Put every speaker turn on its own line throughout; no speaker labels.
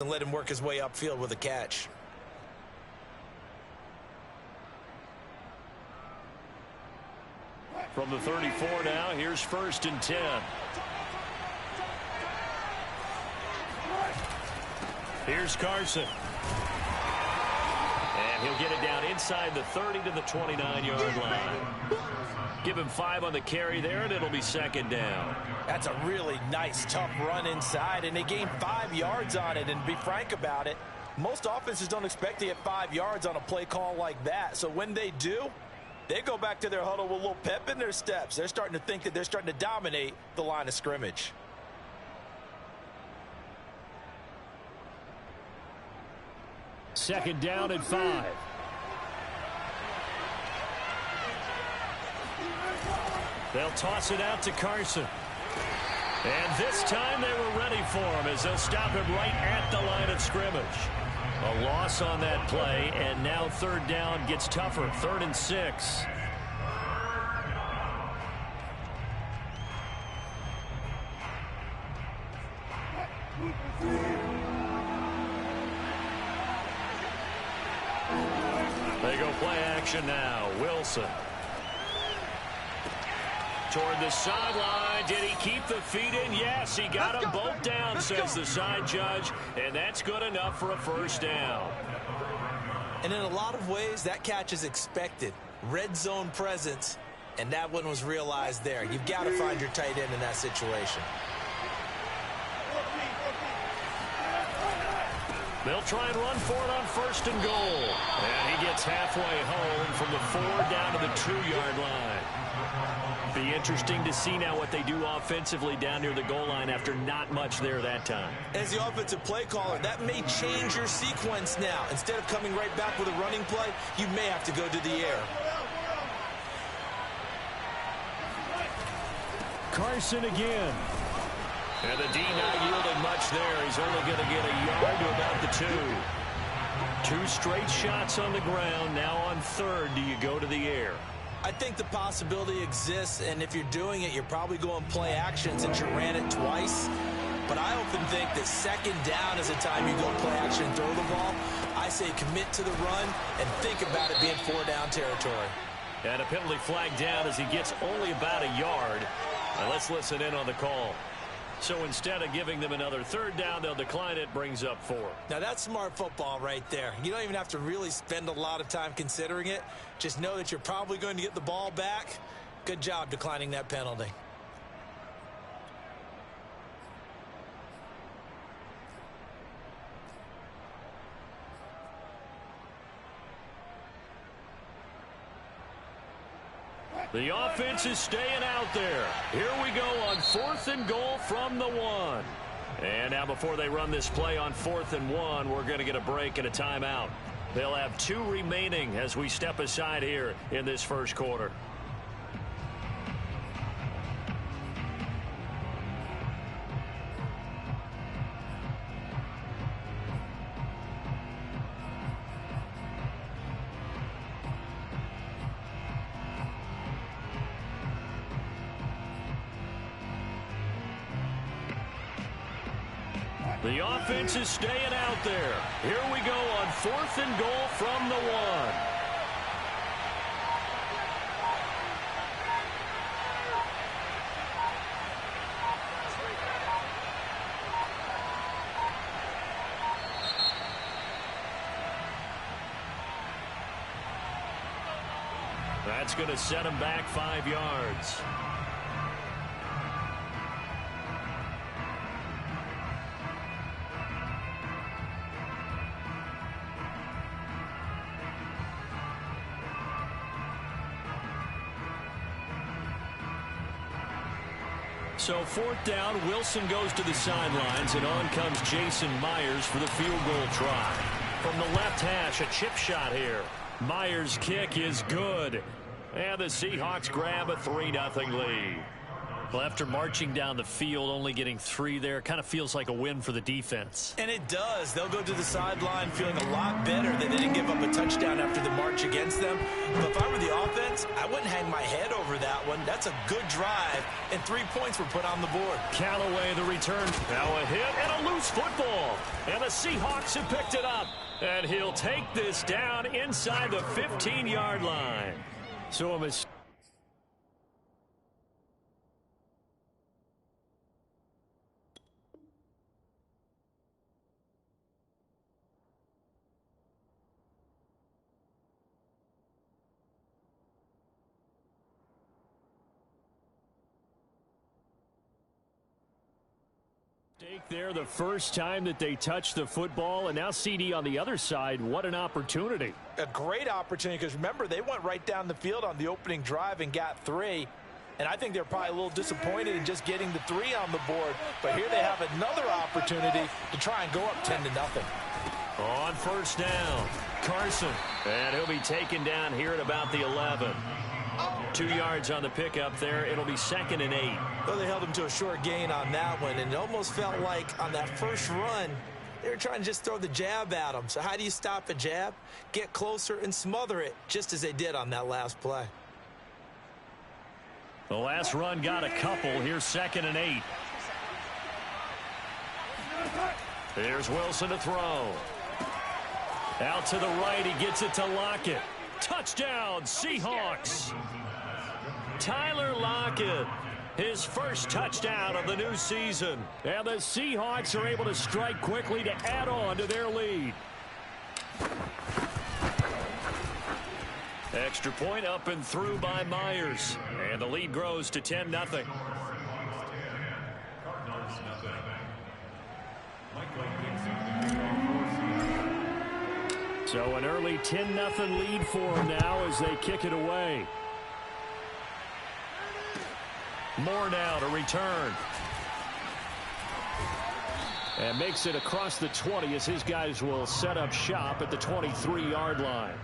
and let him work his way upfield with a catch.
From the 34 now, here's 1st and 10. Here's Carson. And he'll get it down inside the 30 to the 29-yard line. Give him 5 on the carry there, and it'll be 2nd down.
That's a really nice, tough run inside, and they gained 5 yards on it. And to be frank about it, most offenses don't expect to get 5 yards on a play call like that. So when they do, they go back to their huddle with a little pep in their steps. They're starting to think that they're starting to dominate the line of scrimmage.
Second down and 5. They'll toss it out to Carson. And this time they were ready for him as they'll stop him right at the line of scrimmage. A loss on that play, and now 3rd down gets tougher. 3rd and 6. They go play action now. Wilson. Toward the sideline. Did he keep the feet in? Yes, he got them both down, says the side judge. And that's good enough for a 1st down.
And in a lot of ways, that catch is expected. Red zone presence, and that one was realized there. You've got to find your tight end in that situation.
They'll try and run for it on 1st and goal. And he gets halfway home from the 4 down to the 2-yard line. Be interesting to see now what they do offensively down near the goal line after not much there that time.
As the offensive play caller, that may change your sequence now. Instead of coming right back with a running play, you may have to go to the air.
Carson again. And the D not yielding much there. He's only going to get a yard to about the 2. 2 straight shots on the ground. Now on 3rd, do you go to the air?
I think the possibility exists, and if you're doing it, you're probably going play action since you ran it twice. But I often think that 2nd down is the time you go play action and throw the ball. I say commit to the run and think about it being 4-down territory.
And a penalty flag down as he gets only about a yard. Now let's listen in on the call. So instead of giving them another 3rd down, they'll decline it, brings up 4.
Now that's smart football right there. You don't even have to really spend a lot of time considering it. Just know that you're probably going to get the ball back. Good job declining that penalty.
The offense is staying out there. Here we go on 4th and goal from the 1. And now before they run this play on 4th and 1, we're going to get a break and a timeout. They'll have 2 remaining as we step aside here in this 1st quarter. The offense is staying out there. Here we go on 4th and goal from the 1. That's going to set him back 5 yards. So 4th down, Wilson goes to the sidelines, and on comes Jason Myers for the field goal try. From the left hash, a chip shot here. Myers' kick is good. And the Seahawks grab a 3-0 lead. Well, after marching down the field, only getting 3 there, kind of feels like a win for the defense.
And it does. They'll go to the sideline feeling a lot better that they didn't give up a touchdown after the march against them. But if I were the offense, I wouldn't hang my head over that one. That's a good drive, and 3 points were put on the board.
Callaway, the return. Now a hit and a loose football. And the Seahawks have picked it up. And he'll take this down inside the 15-yard line. So a mistake. There the first time that they touched the football, and now CD on the other side. What an opportunity.
A great opportunity, because remember, they went right down the field on the opening drive and got 3. And I think they're probably a little disappointed in just getting the 3 on the board. But here they have another opportunity to try and go up 10-0.
On first down, Carson. And he'll be taken down here at about the 11. 2 yards on the pickup there. It'll be 2nd and 8.
Well, they held him to a short gain on that one, and it almost felt like on that first run, they were trying to just throw the jab at him. So how do you stop a jab? Get closer and smother it, just as they did on that last play.
The last run got a couple. Here's 2nd and 8. Here's Wilson to throw. Out to the right, he gets it to Lockett. Touchdown, Seahawks. Tyler Lockett, his first touchdown of the new season. And the Seahawks are able to strike quickly to add on to their lead. Extra point up and through by Myers. And the lead grows to 10-0. So an early 10-0 lead for them now as they kick it away. Moore now to return. And makes it across the 20 as his guys will set up shop at the 23-yard line.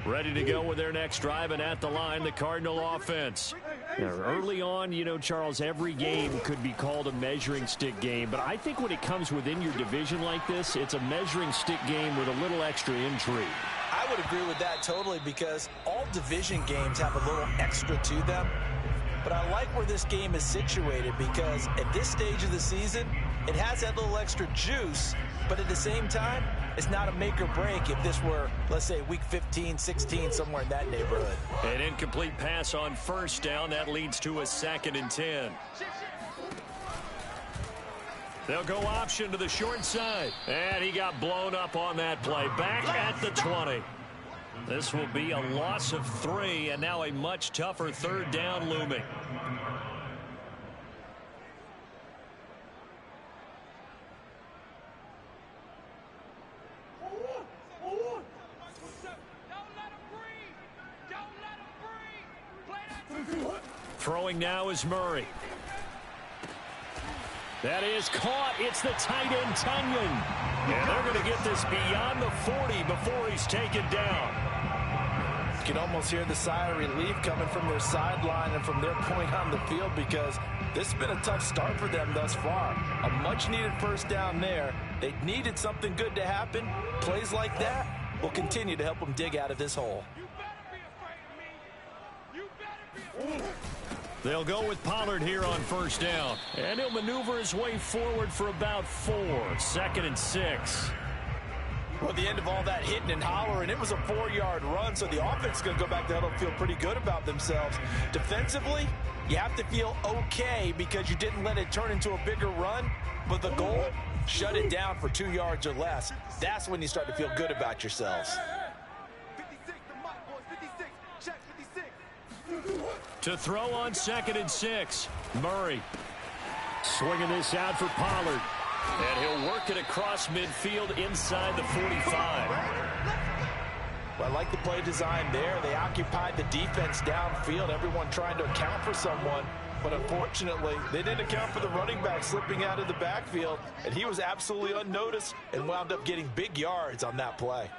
Ready to go with their next drive, and at the line, the Cardinal offense. Now, early on, you know, Charles, every game could be called a measuring stick game, but I think when it comes within your division like this, it's a measuring stick game with a little extra intrigue.
I would agree with that totally, because all division games have a little extra to them. But I like where this game is situated, because at this stage of the season, it has that little extra juice, but at the same time, it's not a make or break if this were, let's say, week 15, 16, somewhere in that neighborhood.
An incomplete pass on first down. That leads to a 2nd and 10. They'll go option to the short side. And he got blown up on that play. Back at the 20. This will be a loss of 3, and now a much tougher 3rd down looming. Throwing now is Murray. That is caught. It's the tight end, Tunyon. And they're going to get this beyond the 40 before he's taken down.
You can almost hear the sigh of relief coming from their sideline and from their point on the field, because this has been a tough start for them thus far. A much-needed first down there. They needed something good to happen. Plays like that will continue to help them dig out of this hole.
They'll go with Pollard here on first down. And he'll maneuver his way forward for about 4. 2nd and 6.
Well, at the end of all that hitting and hollering, it was a 4-yard run, so the offense is going to go back to huddle and feel pretty good about themselves. Defensively, you have to feel okay because you didn't let it turn into a bigger run, but the goal, shut it down for 2 yards or less. That's when you start to feel good about yourselves.
To throw on 2nd and 6. Murray swinging this out for Pollard. And he'll work it across midfield inside the 45.
Well, I like the play design there. They occupied the defense downfield, everyone trying to account for someone. But unfortunately, they didn't account for the running back slipping out of the backfield. And he was absolutely unnoticed and wound up getting big yards on that play.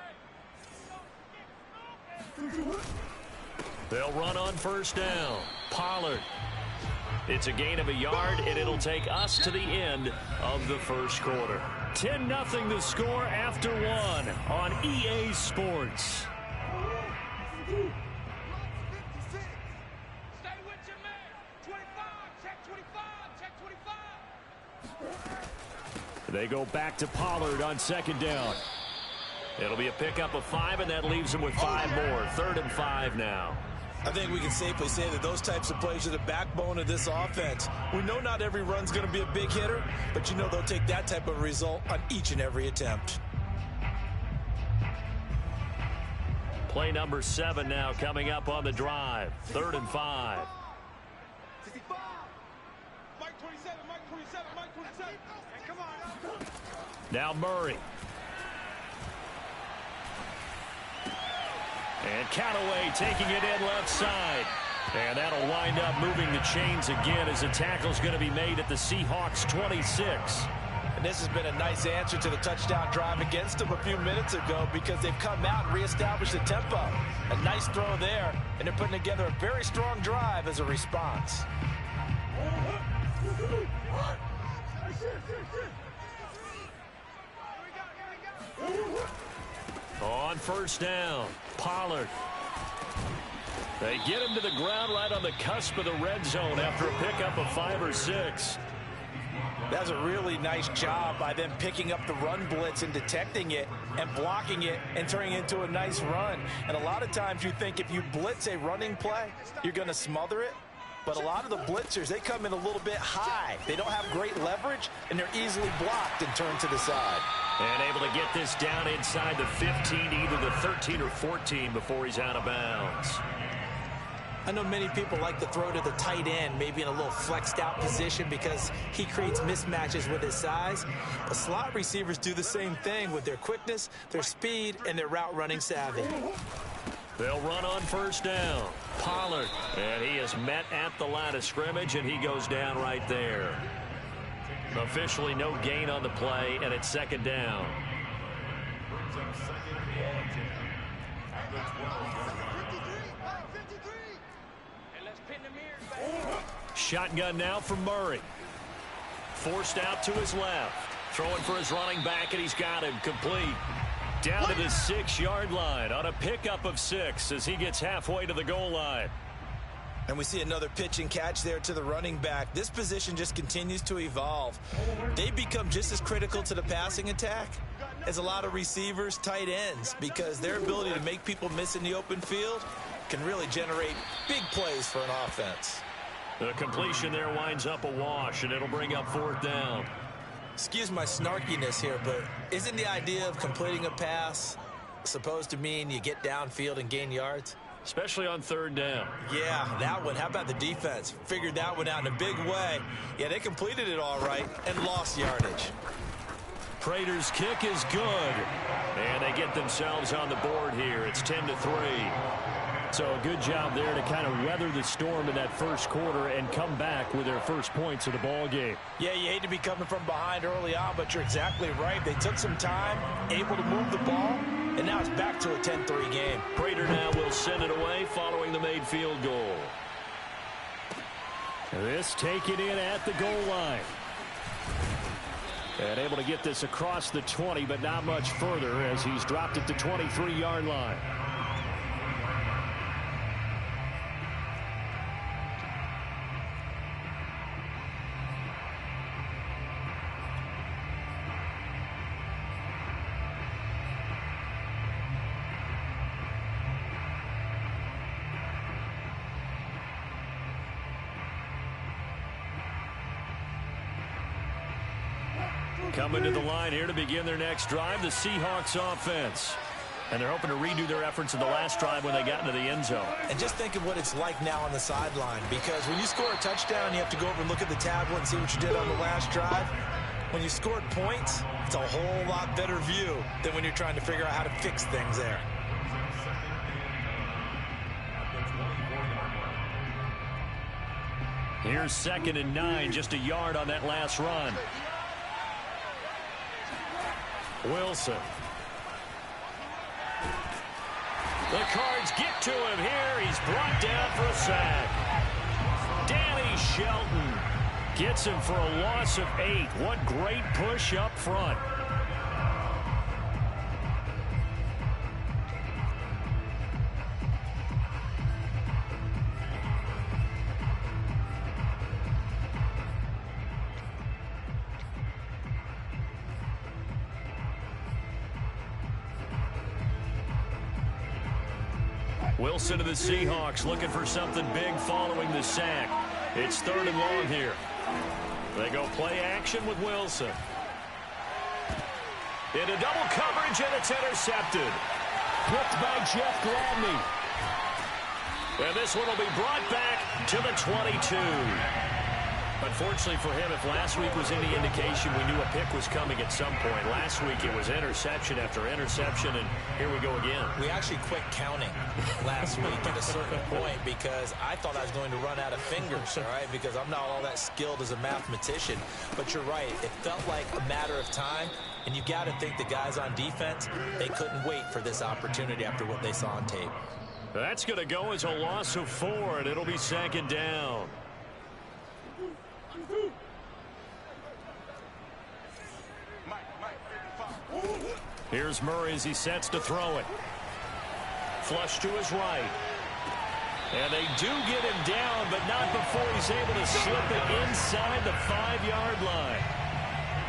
They'll run on first down. Pollard. It's a gain of a yard, and it'll take us to the end of the first quarter. 10-0 the score after one on EA Sports. They go back to Pollard on second down. It'll be a pickup of 5, and that leaves them with 5 more. 3rd and 5 now.
I think we can safely say that those types of plays are the backbone of this offense. We know not every run's going to be a big hitter, but you know they'll take that type of result on each and every attempt.
Play number 7 now coming up on the drive. 3rd and 5. Now Murray. And Callaway taking it in left side. And that'll wind up moving the chains again as the tackle's going to be made at the Seahawks 26.
And this has been a nice answer to the touchdown drive against them a few minutes ago because they've come out and reestablished the tempo. A nice throw there, and they're putting together a very strong drive as a response.
On first down, Pollard. They get him to the ground right on the cusp of the red zone after a pickup of 5 or 6.
That's a really nice job by them picking up the run blitz and detecting it and blocking it and turning it into a nice run. And a lot of times you think if you blitz a running play, you're going to smother it. But a lot of the blitzers, they come in a little bit high. They don't have great leverage, and they're easily blocked and turned to the side.
And able to get this down inside the 15, either the 13 or 14 before he's out of bounds.
I know many people like to throw to the tight end, maybe in a little flexed out position because he creates mismatches with his size. But slot receivers do the same thing with their quickness, their speed, and their route running savvy.
They'll run on first down. Pollard. And he is met at the line of scrimmage, and he goes down right there. Officially no gain on the play, and it's second down. Shotgun now from Murray. Forced out to his left. Throwing for his running back, and he's got him complete. Down to the 6-yard line on a pickup of 6 as he gets halfway to the goal line.
And we see another pitch and catch there to the running back. This position just continues to evolve. They become just as critical to the passing attack as a lot of receivers, tight ends, because their ability to make people miss in the open field can really generate big plays for an offense.
The completion there winds up a wash, and it'll bring up 4th down.
Excuse my snarkiness here, but isn't the idea of completing a pass supposed to mean you get downfield and gain yards?
Especially on 3rd down.
Yeah, that one. How about the defense? Figured that one out in a big way. Yeah, they completed it all right and lost yardage.
Prater's kick is good. And they get themselves on the board here. It's 10-3. So a good job there to kind of weather the storm in that first quarter and come back with their first points of the ball game.
Yeah, you hate to be coming from behind early on, but you're exactly right. They took some time, able to move the ball, and now it's back to a 10-3 game.
Prater now will send it away following the made field goal. This taken in at the goal line. And able to get this across the 20, but not much further as he's dropped it to 23-yard line. Coming to the line here to begin their next drive, the Seahawks offense. And they're hoping to redo their efforts in the last drive when they got into the end zone.
And just think of what it's like now on the sideline, because when you score a touchdown, you have to go over and look at the tablet and see what you did on the last drive. When you scored points, it's a whole lot better view than when you're trying to figure out how to fix things there.
Here's 2nd and 9, just a yard on that last run. Wilson. The Cards get to him here. He's brought down for a sack. Danny Shelton gets him for a loss of 8. What great push up front. Wilson to the Seahawks looking for something big following the sack. It's 3rd and long here. They go play action with Wilson. Into double coverage, and it's intercepted. Picked by Jeff Gladney. And this one will be brought back to the 22. Unfortunately for him, if last week was any indication, we knew a pick was coming at some point. Last week it was interception after interception, and here we go again.
We actually quit counting last week at a certain point because I thought I was going to run out of fingers, all right, because I'm not all that skilled as a mathematician. But you're right. It felt like a matter of time, and you got to think the guys on defense, they couldn't wait for this opportunity after what they saw on tape.
That's going to go as a loss of 4, and it'll be 2nd down. Here's Murray as he sets to throw it. Flush to his right. And they do get him down, but not before he's able to slip it inside the 5-yard line.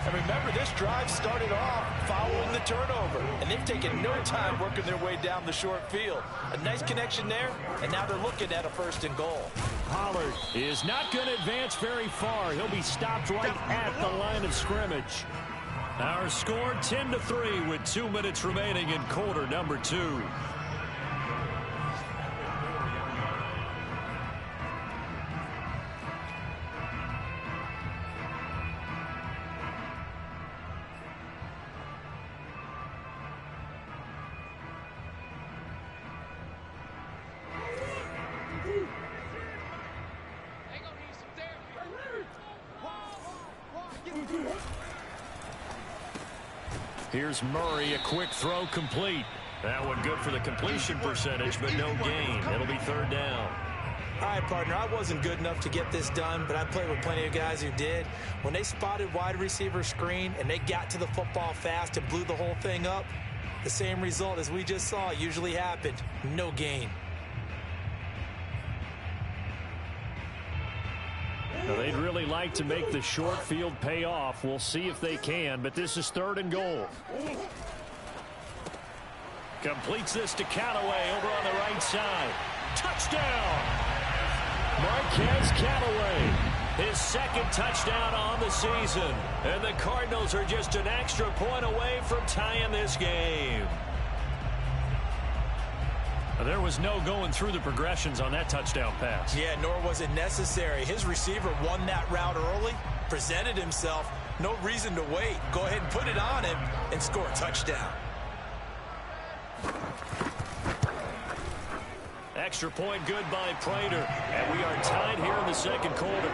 And remember, this drive started off following the turnover, and they've taken no time working their way down the short field. A nice connection there, and now they're looking at a 1st and goal.
Pollard is not going to advance very far. He'll be stopped right at the line of scrimmage. Our score 10-3 with 2 minutes remaining in quarter number 2. Here's Murray, a quick throw complete. That one good for the completion percentage, but no gain. It'll be 3rd down.
All right, partner, I wasn't good enough to get this done, but I played with plenty of guys who did. When they spotted wide receiver screen and they got to the football fast and blew the whole thing up, the same result as we just saw usually happened. No gain.
Now, they'd really like to make the short field pay off. We'll see if they can, but this is 3rd and goal. Completes this to Callaway over on the right side. Touchdown! Marquez Callaway, his 2nd touchdown on the season. And the Cardinals are just an extra point away from tying this game. There was no going through the progressions on that touchdown pass.
Yeah, nor was it necessary. His receiver won that route early, presented himself, no reason to wait. Go ahead and put it on him and score a touchdown.
Extra point good by Prater, and we are tied here in the 2nd quarter.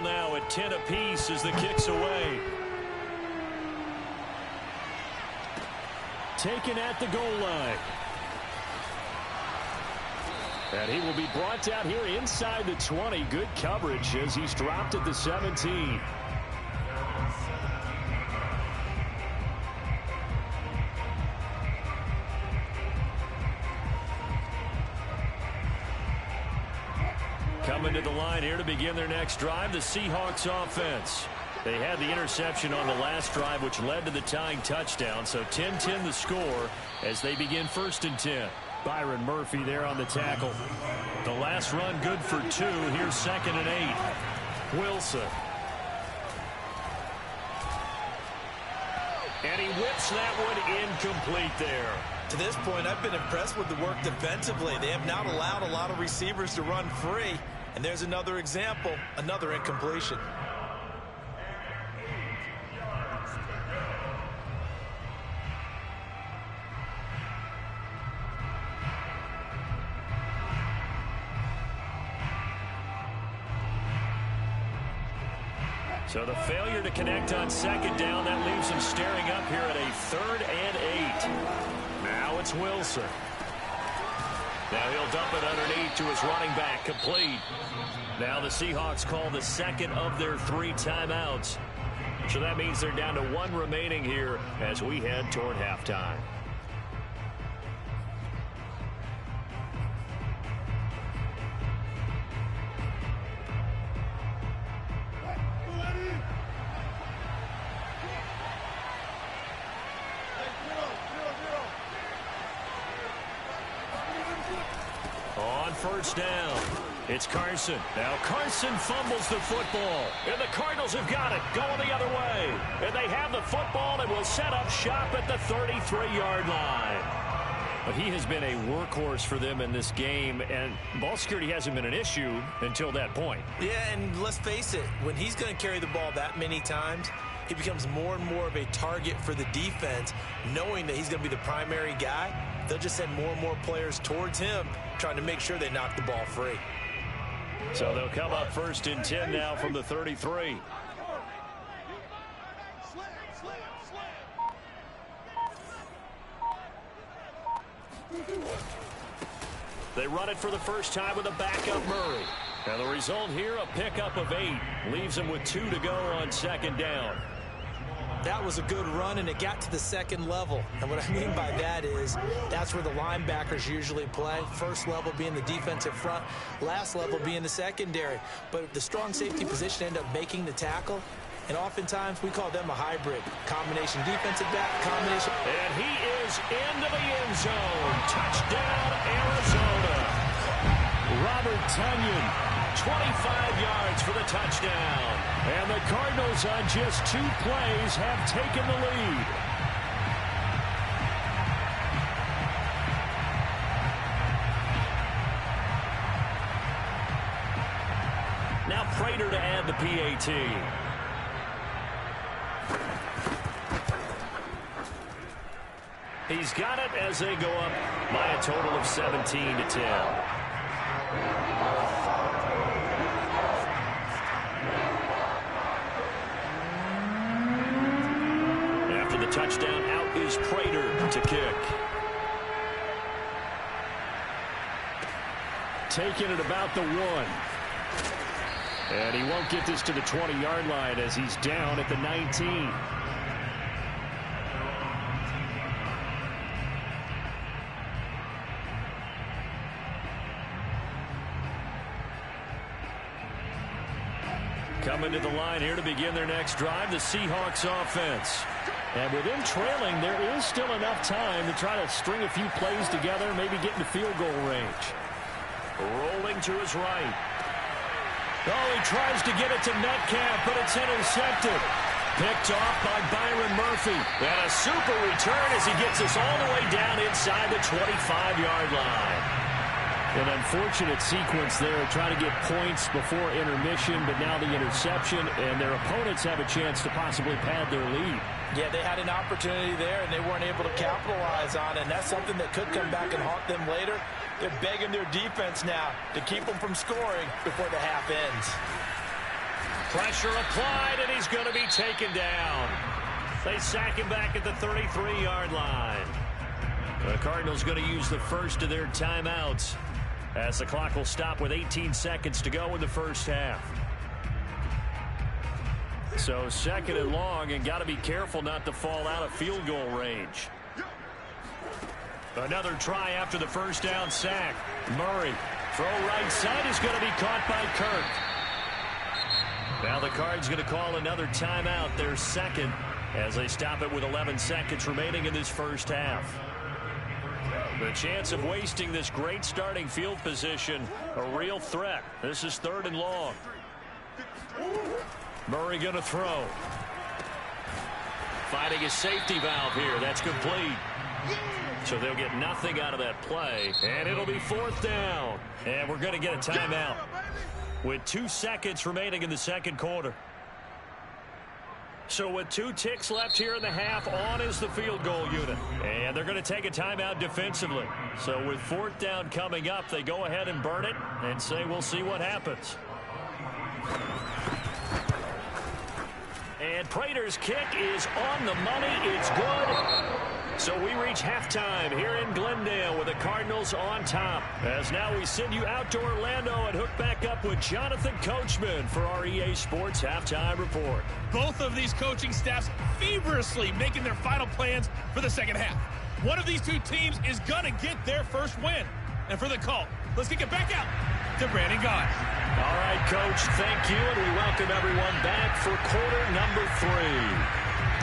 Now at 10 apiece as the kick's away. Taken at the goal line. And he will be brought down here inside the 20. Good coverage as he's dropped at the 17. Coming to the line here to begin their next drive, the Seahawks offense. They had the interception on the last drive, which led to the tying touchdown. So 10-10 the score as they begin 1st and 10. Byron Murphy there on the tackle. The last run good for 2. Here's 2nd and 8. Wilson. And he whips that one incomplete there.
To this point, I've been impressed with the work defensively. They have not allowed a lot of receivers to run free. And there's another example, another incompletion.
So the failure to connect on second down, that leaves him staring up here at a 3rd and 8. Now it's Wilson. Now he'll dump it underneath to his running back, complete. Now the Seahawks call the second of their 3 timeouts. So that means they're down to 1 remaining here as we head toward halftime. On first down, it's Carson. Now Carson fumbles the football, and the Cardinals have got it, going the other way. And they have the football and will set up shop at the 33-yard line. But he has been a workhorse for them in this game, and ball security hasn't been an issue until that point.
Yeah, and let's face it, when he's going to carry the ball that many times, he becomes more and more of a target for the defense, knowing that he's going to be the primary guy. They'll just send more and more players towards him, trying to make sure they knock the ball free.
So they'll come up 1st and 10 now from the 33. They run it for the first time with a backup Murray. And the result here, a pickup of 8. Leaves them with 2 to go on second down.
That was a good run, and it got to the second level. And what I mean by that is that's where the linebackers usually play. First level being the defensive front, last level being the secondary. But the strong safety position ended up making the tackle, and oftentimes we call them a hybrid. Combination defensive back, combination.
And he is into the end zone. Touchdown, Arizona. Robert Tonyan. 25 yards for the touchdown. And the Cardinals on just 2 plays have taken the lead. Now Prater to add the PAT. He's got it as they go up by a total of 17 to 10. Touchdown, out is Prater to kick. Taking it about the 1. And he won't get this to the 20-yard line as he's down at the 19. Coming to the line here to begin their next drive, the Seahawks offense. And with them trailing, there is still enough time to try to string a few plays together, maybe get into field goal range. Rolling to his right. Oh, he tries to get it to Metcalf, but it's intercepted. Picked off by Byron Murphy. And a super return as he gets us all the way down inside the 25-yard line. An unfortunate sequence there, trying to get points before intermission, but now the interception, and their opponents have a chance to possibly pad their lead.
Yeah, they had an opportunity there, and they weren't able to capitalize on it, and that's something that could come back and haunt them later. They're begging their defense now to keep them from scoring before the half ends.
Pressure applied, and he's going to be taken down. They sack him back at the 33-yard line. The Cardinals going to use the first of their timeouts as the clock will stop with 18 seconds to go in the first half. So 2nd and long, and got to be careful not to fall out of field goal range. Another try after the first down sack. Murray, throw right side is going to be caught by Kirk. Now the Cards going to call another timeout, their second, as they stop it with 11 seconds remaining in this first half. The chance of wasting this great starting field position, a real threat. This is 3rd and long. Murray going to throw. Finding his safety valve here. That's complete. So they'll get nothing out of that play. And it'll be 4th down. And we're going to get a timeout with 2 seconds remaining in the second quarter. So with 2 ticks left here in the half, on is the field goal unit. And they're going to take a timeout defensively. So with 4th down coming up, they go ahead and burn it and say we'll see what happens. And Prater's kick is on the money. It's good. So we reach halftime here in Glendale with the Cardinals on top. As now we send you out to Orlando and hook back up with Jonathan Coachman for our EA Sports Halftime Report.
Both of these coaching staffs feverishly making their final plans for the second half. One of these two teams is going to get their first win. And for the call, let's kick it back out to Brandon Gaudin.
All right, Coach, thank you, and we welcome everyone back for quarter number 3.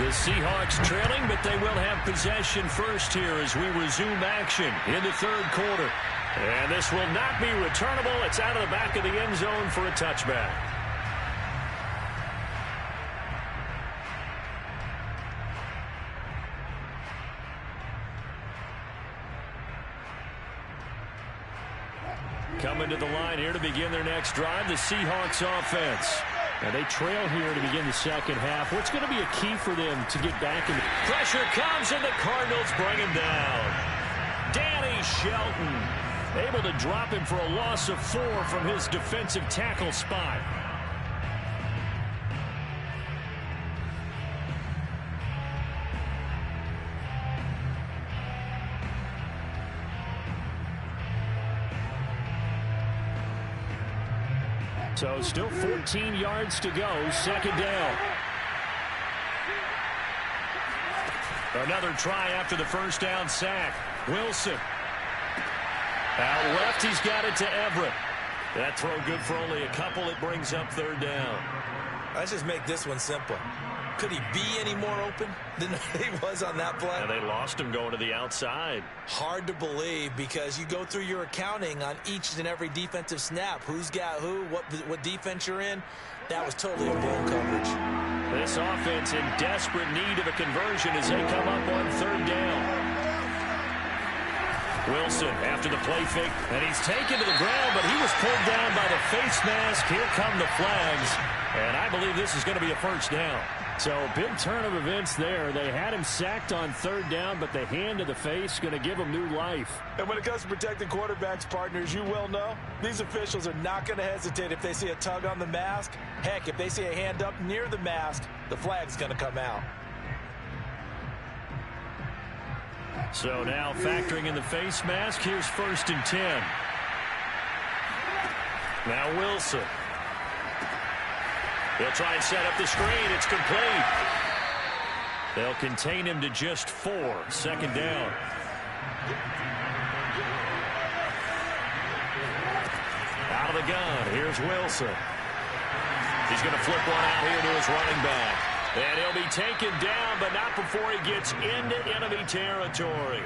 The Seahawks trailing, but they will have possession first here as we resume action in the third quarter. And this will not be returnable. It's out of the back of the end zone for a touchback. Coming to the line here to begin their next drive, the Seahawks offense. And they trail here to begin the second half. What's going to be a key for them to get back in? Pressure comes, and the Cardinals bring him down. Danny Shelton able to drop him for a loss of 4 from his defensive tackle spot. So still 14 yards to go, second down. Another try after the first down sack. Wilson. Out left, he's got it to Everett. That throw good for only a couple. It brings up third down.
Let's just make this one simple. Could he be any more open than he was on that play?
And they lost him going to the outside.
Hard to believe because you go through your accounting on each and every defensive snap. Who's got who, what defense you're in. That was totally a blown coverage.
This offense in desperate need of a conversion as they come up on third down. Wilson after the play fake, and he's taken to the ground, but he was pulled down by the face mask. Here come the flags, and I believe this is going to be a first down. So big turn of events there. They had him sacked on third down, but the hand to the face going to give him new life.
And when it comes to protecting quarterbacks, partners, you well know, these officials are not going to hesitate if they see a tug on the mask. Heck, if they see a hand up near the mask, the flag's going to come out.
So now factoring in the face mask, here's 1st and 10. Now Wilson. They'll try and set up the screen. It's complete. They'll contain him to just 4. Second down. Out of the gun. Here's Wilson. He's going to flip one out here to his running back. And he'll be taken down, but not before he gets into enemy territory.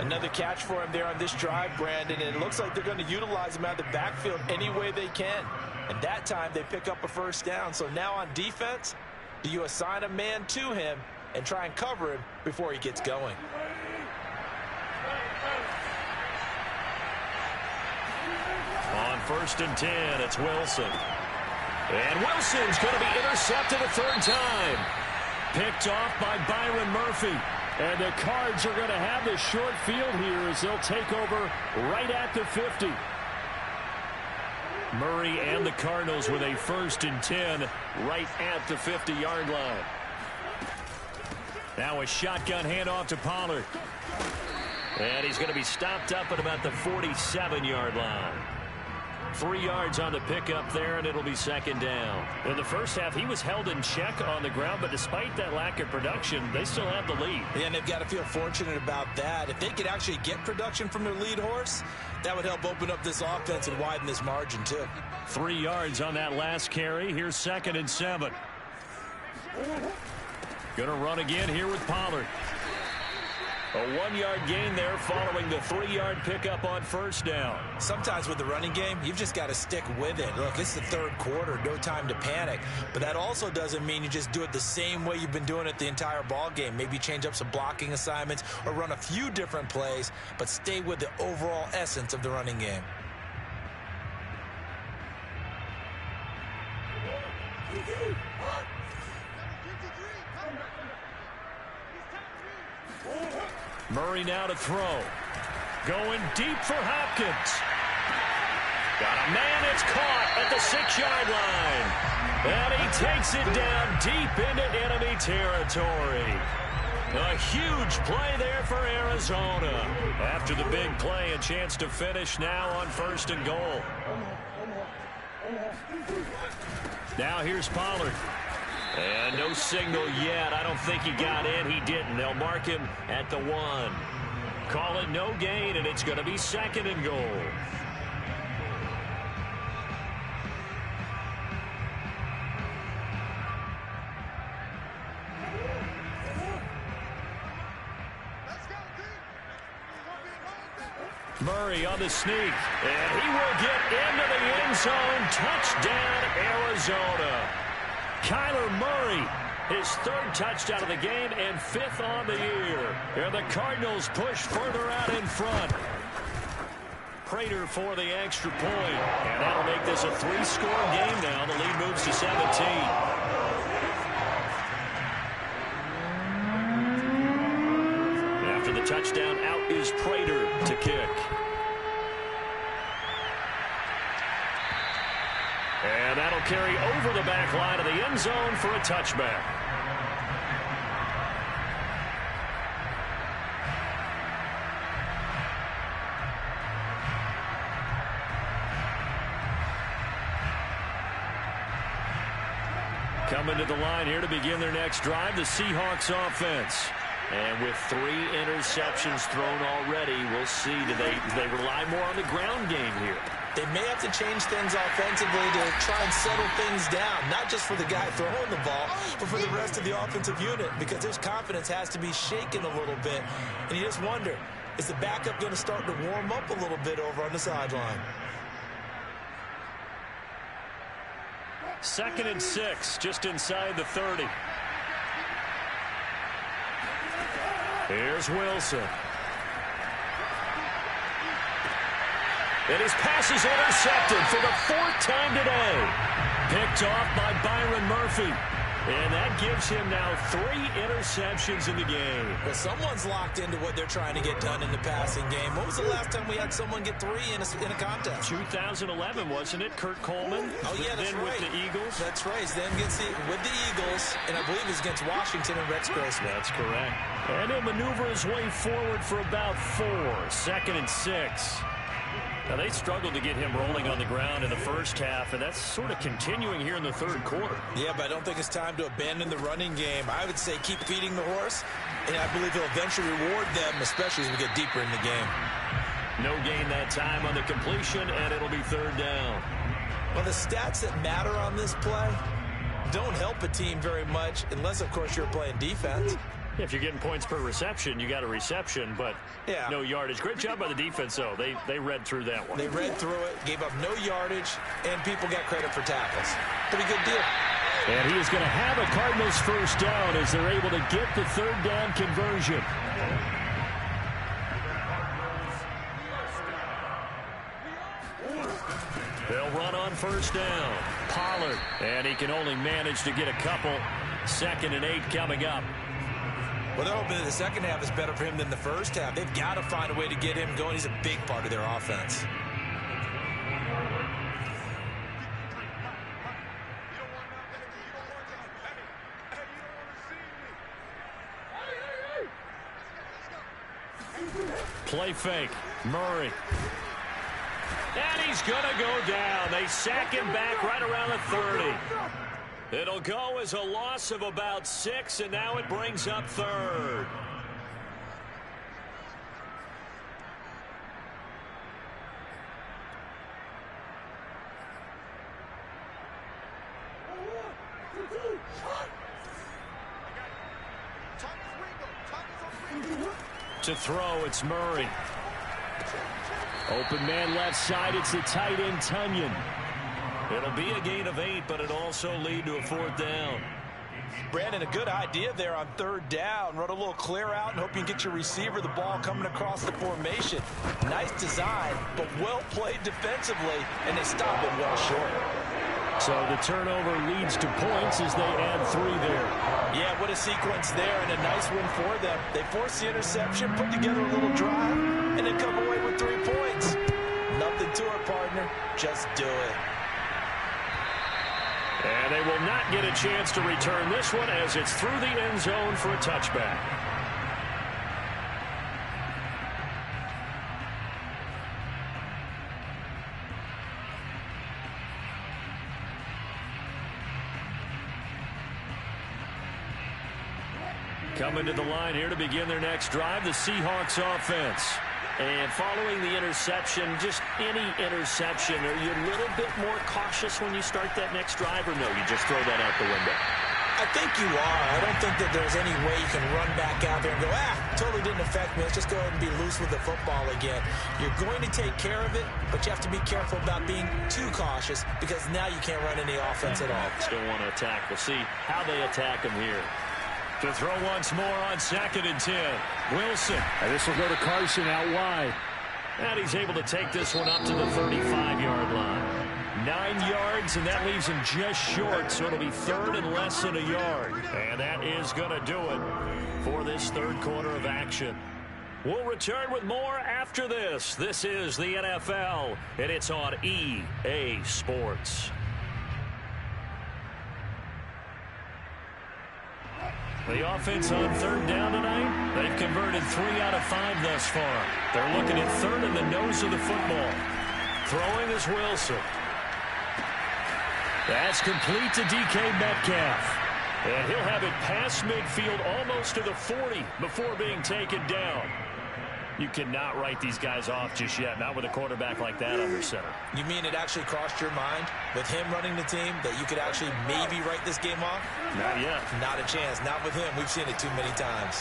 Another catch for him there on this drive, Brandon. And it looks like they're going to utilize him out of the backfield any way they can. And that time they pick up a first down. So now on defense, do you assign a man to him and try and cover him before he gets going?
On 1st and 10, it's Wilson. And Wilson's going to be intercepted a third time. Picked off by Byron Murphy. And the Cards are going to have the short field here as they'll take over right at the 50. Murray and the Cardinals with a 1st and 10 right at the 50-yard line. Now a shotgun handoff to Pollard. And he's going to be stopped up at about the 47-yard line. 3 yards on the pickup there, and it'll be second down. In the first half, he was held in check on the ground, but despite that lack of production, they still have the lead.
Yeah, and they've got to feel fortunate about that. If they could actually get production from their lead horse, that would help open up this offense and widen this margin, too.
3 yards on that last carry. Here's 2nd and 7. Going to run again here with Pollard. A 1-yard gain there following the 3-yard pickup on first down.
Sometimes with the running game, you've just got to stick with it. Look, it's the third quarter, no time to panic. But that also doesn't mean you just do it the same way you've been doing it the entire ball game. Maybe change up some blocking assignments or run a few different plays, but stay with the overall essence of the running game.
Murray now to throw. Going deep for Hopkins. Got a man, it's caught at the 6-yard line. And he takes it down deep into enemy territory. A huge play there for Arizona. After the big play, a chance to finish now on 1st and goal. Now here's Pollard. And no signal yet. I don't think he got in. He didn't. They'll mark him at the 1. Call it no gain, and it's going to be 2nd and goal. Murray on the sneak, and he will get into the end zone. Touchdown, Arizona. Kyler Murray, his 3rd touchdown of the game and 5th on the year. And the Cardinals push further out in front. Prater for the extra point, and that'll make this a 3-score game now. The lead moves to 17. After the touchdown, out is Prater to kick. And that'll carry over the back line of the end zone for a touchback. Coming to the line here to begin their next drive, the Seahawks offense. And with 3 interceptions thrown already, we'll see. Do they rely more on the ground game here?
They may have to change things offensively to try and settle things down, not just for the guy throwing the ball, but for the rest of the offensive unit, because his confidence has to be shaken a little bit. And you just wonder, is the backup going to start to warm up a little bit over on the sideline?
2nd and 6, just inside the 30. Here's Wilson. And his pass is intercepted for the 4th time today. Picked off by Byron Murphy. And that gives him now 3 interceptions in the game.
Well, someone's locked into what they're trying to get done in the passing game. When was the last time we had someone get 3 in a contest?
2011, wasn't it? Kurt Coleman.
Oh, yeah, that's
then
right.
With the Eagles.
That's right. Then with the Eagles, and I believe it was against Washington and Rex Grossman.
That's correct. And he'll maneuver his way forward for about 4. 2nd and 6. Now, they struggled to get him rolling on the ground in the first half, and that's sort of continuing here in the 3rd quarter.
Yeah, but I don't think it's time to abandon the running game. I would say keep feeding the horse, and I believe he'll eventually reward them, especially as we get deeper in the game.
No gain that time on the completion, and it'll be 3rd down.
Well, the stats that matter on this play don't help a team very much, unless, of course, you're playing defense.
If you're getting points per reception, you got a reception, but no yardage. Great job by the defense, though. They read through that one.
They read through it, gave up no yardage, and people got credit for tackles. Pretty good deal.
And he is going to have a Cardinals 1st down as they're able to get the 3rd down conversion. They'll run on 1st down. Pollard, and he can only manage to get a couple. 2nd and 8 coming up.
Well, they're hoping that the second half is better for him than the first half. They've got to find a way to get him going. He's a big part of their offense.
Play fake. Murray. And he's going to go down. They sack him back right around the 30. It'll go as a loss of about 6, and now it brings up 3rd. To throw, it's Murray. Open man left side, it's the tight end Tunyon. It'll be a gain of 8, but it'll also lead to a 4th down.
Brandon, a good idea there on 3rd down. Run a little clear out and hope you can get your receiver the ball coming across the formation. Nice design, but well played defensively, and they stop it well short.
So the turnover leads to points as they add 3 there.
Yeah, what a sequence there, and a nice win for them. They force the interception, put together a little drive, and then come away with 3 points. Nothing to it, partner. Just do it.
And they will not get a chance to return this one as it's through the end zone for a touchback. Coming to the line here to begin their next drive, the Seahawks offense. And following the interception, just any interception, are you a little bit more cautious when you start that next drive, or no, you just throw that out the window?
I think you are. I don't think that there's any way you can run back out there and go, totally didn't affect me. Let's just go ahead and be loose with the football again. You're going to take care of it, but you have to be careful about being too cautious because now you can't run any offense at all.
Still want to attack. We'll see how they attack him here. To throw once more on 2nd and 10. Wilson.
And this will go to Carson out wide.
And he's able to take this one up to the 35-yard line. 9 yards, and that leaves him just short, so it'll be 3rd and less than a yard. And that is going to do it for this third quarter of action. We'll return with more after this. This is the NFL, and it's on EA Sports. The offense on 3rd down tonight, they've converted 3 out of 5 thus far. They're looking at 3rd in the nose of the football. Throwing is Wilson. That's complete to DK Metcalf. And he'll have it past midfield almost to the 40 before being taken down. You cannot write these guys off just yet, not with a quarterback like that under center.
You mean it actually crossed your mind with him running the team that you could actually maybe write this game off?
Not yet.
Not a chance. Not with him. We've seen it too many times.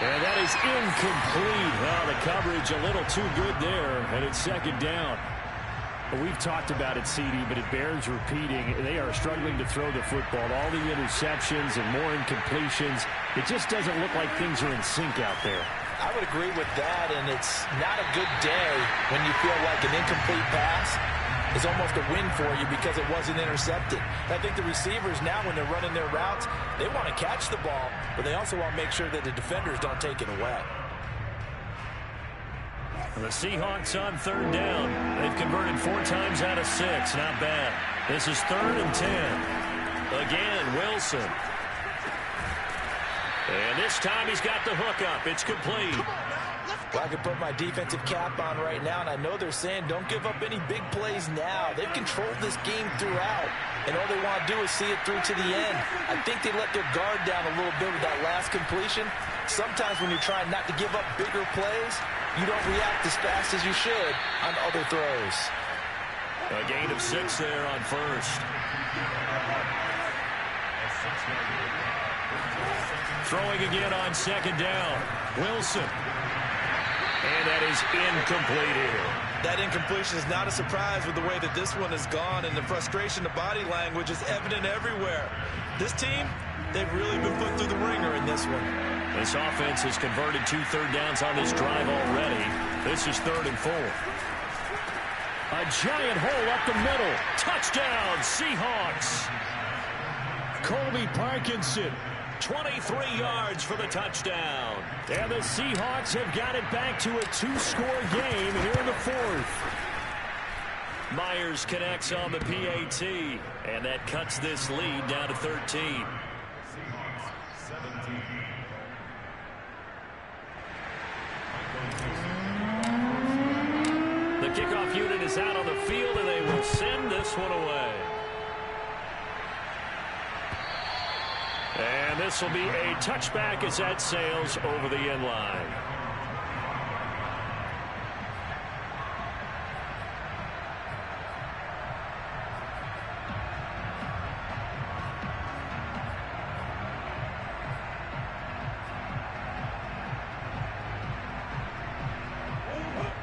And that is incomplete. Well, the coverage a little too good there, and it's 2nd down.
We've talked about it, CD, but it bears repeating. They are struggling to throw the football. All the interceptions and more incompletions. It just doesn't look like things are in sync out there.
I would agree with that, and it's not a good day when you feel like an incomplete pass is almost a win for you because it wasn't intercepted. And I think the receivers now, when they're running their routes, they want to catch the ball, but they also want to make sure that the defenders don't take it away.
The Seahawks on 3rd down. They've converted 4 times out of 6. Not bad. This is 3rd and 10. Again, Wilson. And this time he's got the hook up. It's complete.
Well, I can put my defensive cap on right now, and I know they're saying don't give up any big plays now. They've controlled this game throughout, and all they want to do is see it through to the end. I think they let their guard down a little bit with that last completion. Sometimes when you're trying not to give up bigger plays, you don't react as fast as you should on other throws.
A gain of 6 there on 1st. Throwing again on 2nd down. Wilson. And that is incomplete here.
That incompletion is not a surprise with the way that this one has gone, and the frustration, the body language is evident everywhere. This team, they've really been put through the ringer in this one.
This offense has converted 2 third downs on this drive already. This is 3rd and 4. A giant hole up the middle. Touchdown, Seahawks. Colby Parkinson. 23 yards for the touchdown. And the Seahawks have got it back to a 2-score game here in the 4th. Myers connects on the PAT, and that cuts this lead down to 13. The kickoff unit is out on the field, and they will send this one away. And this will be a touchback as that sails over the end line.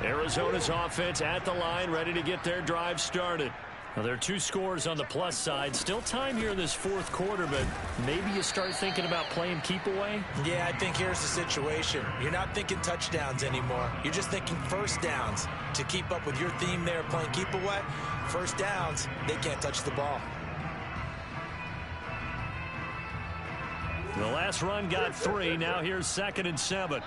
Arizona's offense at the line, ready to get their drive started. Well, there are 2 scores on the plus side. Still time here in this 4th quarter, but maybe you start thinking about playing keep away?
Yeah, I think here's the situation. You're not thinking touchdowns anymore. You're just thinking first downs. To keep up with your theme there, playing keep away, first downs, they can't touch the ball.
The last run got 3. Now here's 2nd and 7.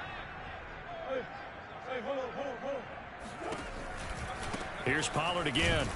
Here's Pollard again.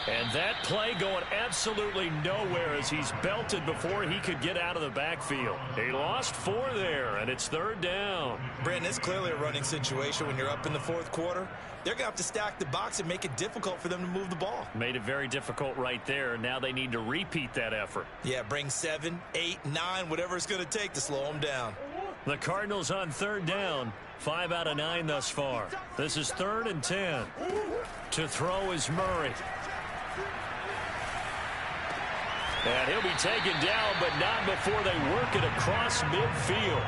And that play going absolutely nowhere as he's belted before he could get out of the backfield. He lost 4 there, and it's 3rd down.
Brandon, it's clearly a running situation when you're up in the 4th quarter. They're going to have to stack the box and make it difficult for them to move the ball.
Made it very difficult right there. Now they need to repeat that effort.
Yeah, bring 7, 8, 9, whatever it's going to take to slow them down.
The Cardinals on 3rd down. 5 out of 9 thus far. This is 3rd and 10. To throw is Murray. And he'll be taken down, but not before they work it across midfield.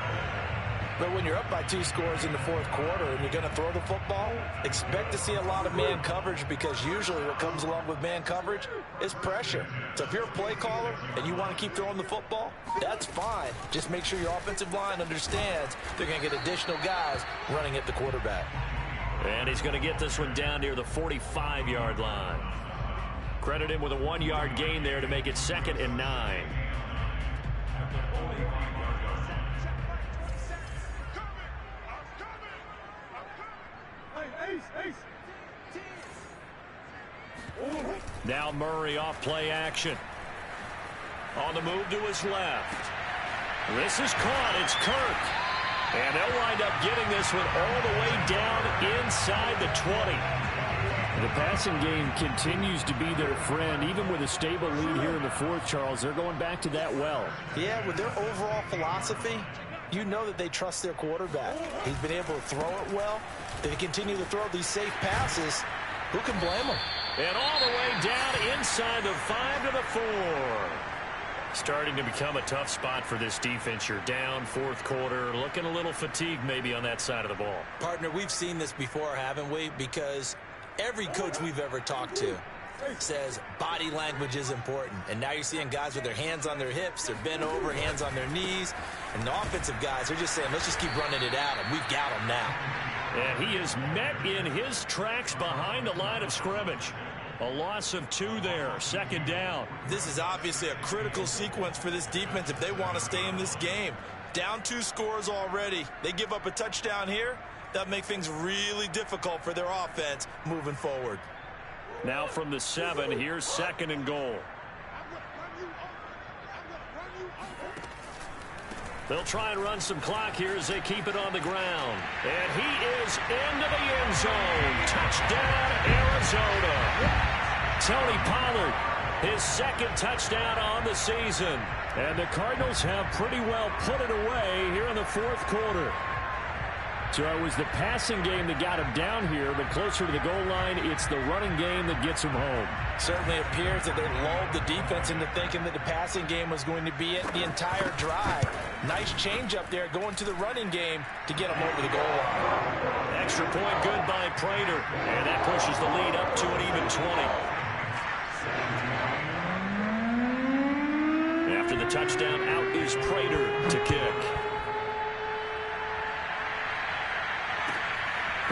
But when you're up by 2 scores in the 4th quarter and you're going to throw the football, expect to see a lot of man coverage, because usually what comes along with man coverage is pressure. So if you're a play caller and you want to keep throwing the football, that's fine. Just make sure your offensive line understands they're going to get additional guys running at the quarterback.
And he's going to get this one down near the 45-yard line. Credit him with a 1-yard gain there to make it 2nd and 9. Now Murray off play action. On the move to his left. This is caught. It's Kirk. And they'll wind up getting this one all the way down inside the 20.
The passing game continues to be their friend. Even with a stable lead here in the 4th, Charles, they're going back to that well.
Yeah, with their overall philosophy, you know that they trust their quarterback. He's been able to throw it well. If they continue to throw these safe passes, who can blame them?
And all the way down inside the 5 to the 4. Starting to become a tough spot for this defense. You're down 4th quarter, looking a little fatigued maybe on that side of the ball.
Partner, we've seen this before, haven't we? Because every coach we've ever talked to says body language is important. And now you're seeing guys with their hands on their hips, they're bent over, hands on their knees. And the offensive guys are just saying, let's just keep running it at them. We've got them now.
And he is met in his tracks behind the line of scrimmage. A loss of 2 there, 2nd down.
This is obviously a critical sequence for this defense if they want to stay in this game. Down 2 scores already. They give up a touchdown here. That'll make things really difficult for their offense moving forward.
Now from the 7, here's 2nd and goal. They'll try and run some clock here as they keep it on the ground. And he is into the end zone. Touchdown, Arizona. Tony Pollard, his 2nd touchdown on the season. And the Cardinals have pretty well put it away here in the 4th quarter.
So it was the passing game that got him down here, but closer to the goal line, it's the running game that gets him home.
Certainly appears that they lulled the defense into thinking that the passing game was going to be it the entire drive. Nice change up there going to the running game to get them over the goal line.
Extra point good by Prater. And that pushes the lead up to an even 20. After the touchdown, out is Prater to kick.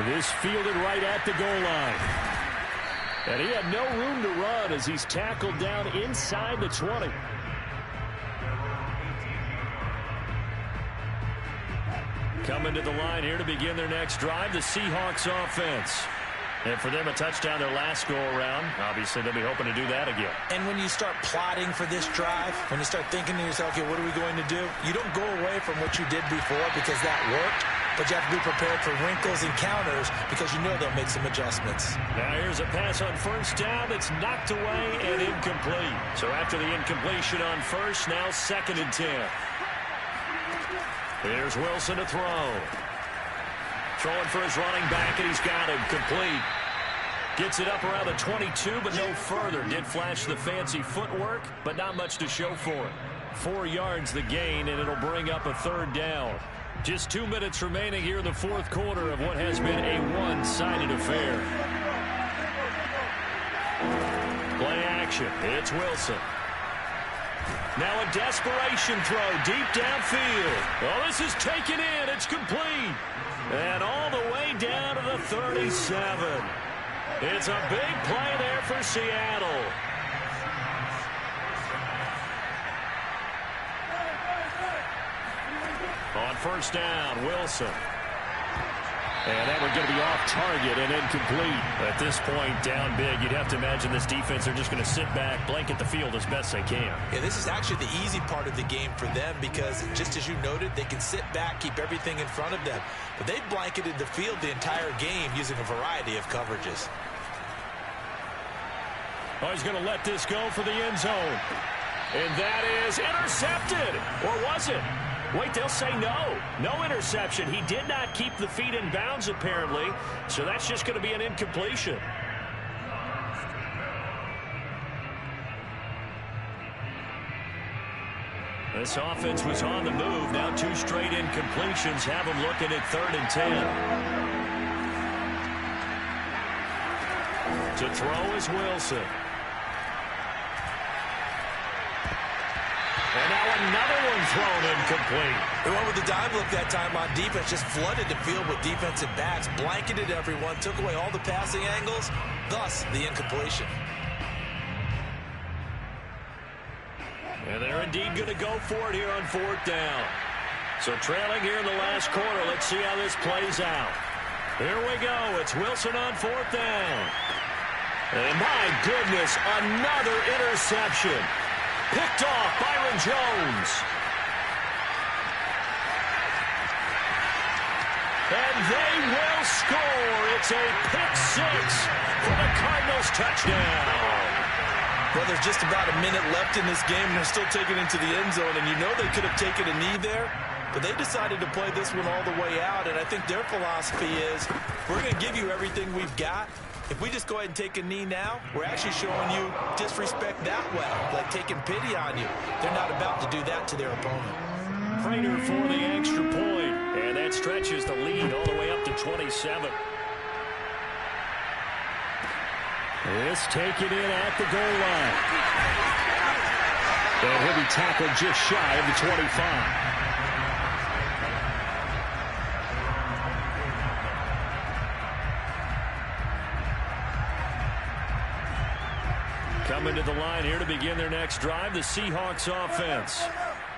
This fielded right at the goal line.
And he had no room to run as he's tackled down inside the 20. Coming to the line here to begin their next drive, the Seahawks offense. And for them, a touchdown their last go-around. Obviously, they'll be hoping to do that again.
And when you start plotting for this drive, when you start thinking to yourself, okay, what are we going to do? You don't go away from what you did before because that worked, but you have to be prepared for wrinkles and counters because you know they'll make some adjustments.
Now here's a pass on 1st down that's knocked away and incomplete. So after the incompletion on 1st, now 2nd and 10. Here's Wilson to throw. Throwing for his running back, and he's got him complete. Gets it up around the 22, but no further. Did flash the fancy footwork, but not much to show for it. 4 yards the gain, and it'll bring up a 3rd down. Just 2 minutes remaining here in the 4th quarter of what has been a one-sided affair. Play action. It's Wilson. Now a desperation throw deep downfield. Oh, this is taken in. It's complete. And all the way down to the 37. It's a big play there for Seattle. On 1st down, Wilson.
And that one going to be off target and incomplete.
At this point, down big, you'd have to imagine this defense are just going to sit back, blanket the field as best they can.
Yeah, this is actually the easy part of the game for them because, just as you noted, they can sit back, keep everything in front of them. But they've blanketed the field the entire game using a variety of coverages.
Oh, he's going to let this go for the end zone. And that is intercepted. Or was it? Wait, they'll say no. No interception. He did not keep the feet in bounds, apparently. So that's just going to be an incompletion. This offense was on the move. Now 2 straight incompletions have them looking at 3rd and 10. To throw is Wilson. And now another one thrown incomplete.
They went with the dime look that time on defense, just flooded the field with defensive backs, blanketed everyone, took away all the passing angles, thus the incompletion.
And they're indeed going to go for it here on 4th down. So trailing here in the last quarter, let's see how this plays out. Here we go. It's Wilson on 4th down. And my goodness, another interception. Picked off Byron Jones. And they will score. It's a pick 6 for the Cardinals touchdown.
Well, there's just about a minute left in this game, and they're still taking it into the end zone. And you know they could have taken a knee there, but they decided to play this one all the way out. And I think their philosophy is, we're going to give you everything we've got. If we just go ahead and take a knee now, we're actually showing you disrespect that way, like taking pity on you. They're not about to do that to their opponent.
Prater for the extra point, and that stretches the lead all the way up to 27.
This taken in at the goal line. And he'll be tackled just shy of the 25.
Coming to the line here to begin their next drive, the Seahawks offense.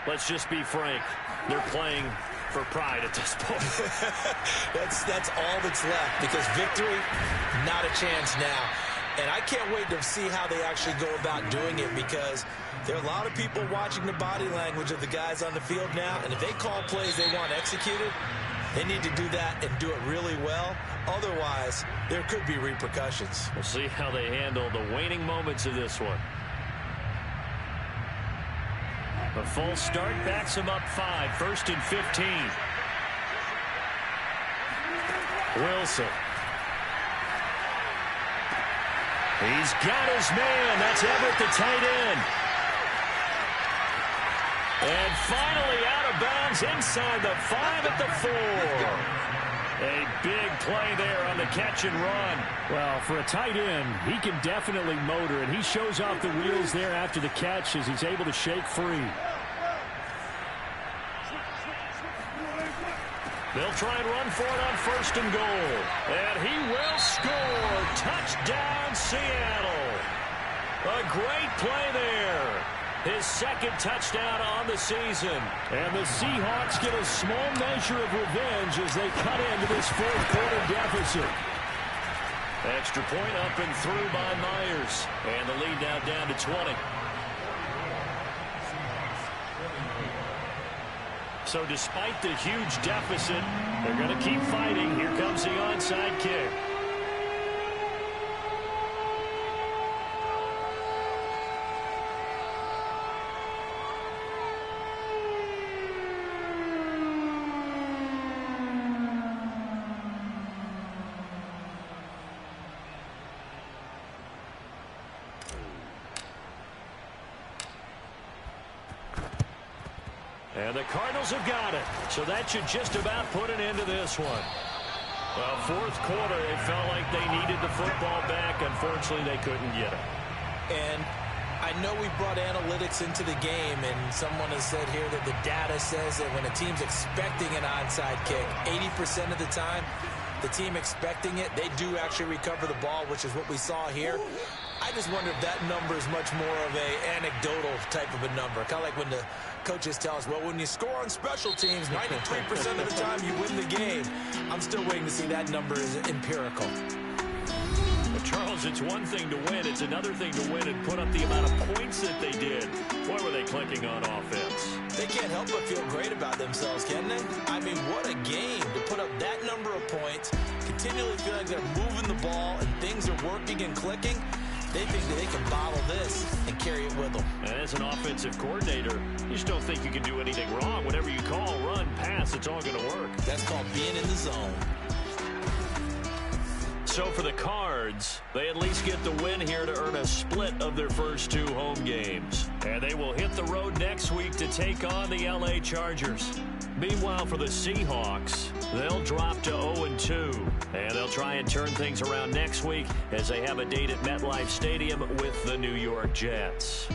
Let's just be frank. They're playing for pride at this point.
That's all that's left, because victory, not a chance now. And I can't wait to see how they actually go about doing it, because there are a lot of people watching the body language of the guys on the field now, and if they call plays they want executed, they need to do that and do it really well. Otherwise, there could be repercussions.
We'll see how they handle the waning moments of this one. A full start backs them up 5, 1st and 15. Wilson. He's got his man. That's Everett, the tight end. And finally out of bounds inside the 5 at the 4. A big play there on the catch and run.
Well, for a tight end, he can definitely motor, and he shows off the wheels there after the catch as he's able to shake free.
They'll try and run for it on 1st and goal. And he will score. Touchdown, Seattle. A great play there. His 2nd touchdown on the season.
And the Seahawks get a small measure of revenge as they cut into this 4th quarter deficit.
Extra point up and through by Myers. And the lead now down to 20. So despite the huge deficit, they're going to keep fighting. Here comes the onside kick. And the Cardinals have got it. So that should just about put an end to this one. Well, 4th quarter, they felt like they needed the football back. Unfortunately, they couldn't get it.
And I know we brought analytics into the game, and someone has said here that the data says that when a team's expecting an onside kick, 80% of the time, the team expecting it, they do actually recover the ball, which is what we saw here. I just wonder if that number is much more of a anecdotal type of a number. Kind of like when the coaches tell us, well, when you score on special teams, 93% of the time you win the game. I'm still waiting to see that number is empirical.
Well, Charles, it's one thing to win. It's another thing to win and put up the amount of points that they did. Boy, were they clicking on offense.
They can't help but feel great about themselves, can they? I mean, what a game to put up that number of points, continually feel like they're moving the ball and things are working and clicking. They think that they can bottle this and carry it with them.
And as an offensive coordinator, you just don't think you can do anything wrong. Whatever you call, run, pass, it's all going to work.
That's called being in the zone.
So for the Cards, they at least get the win here to earn a split of their first 2 home games. And they will hit the road next week to take on the LA Chargers. Meanwhile, for the Seahawks, they'll drop to 0-2. And they'll try and turn things around next week as they have a date at MetLife Stadium with the New York Jets.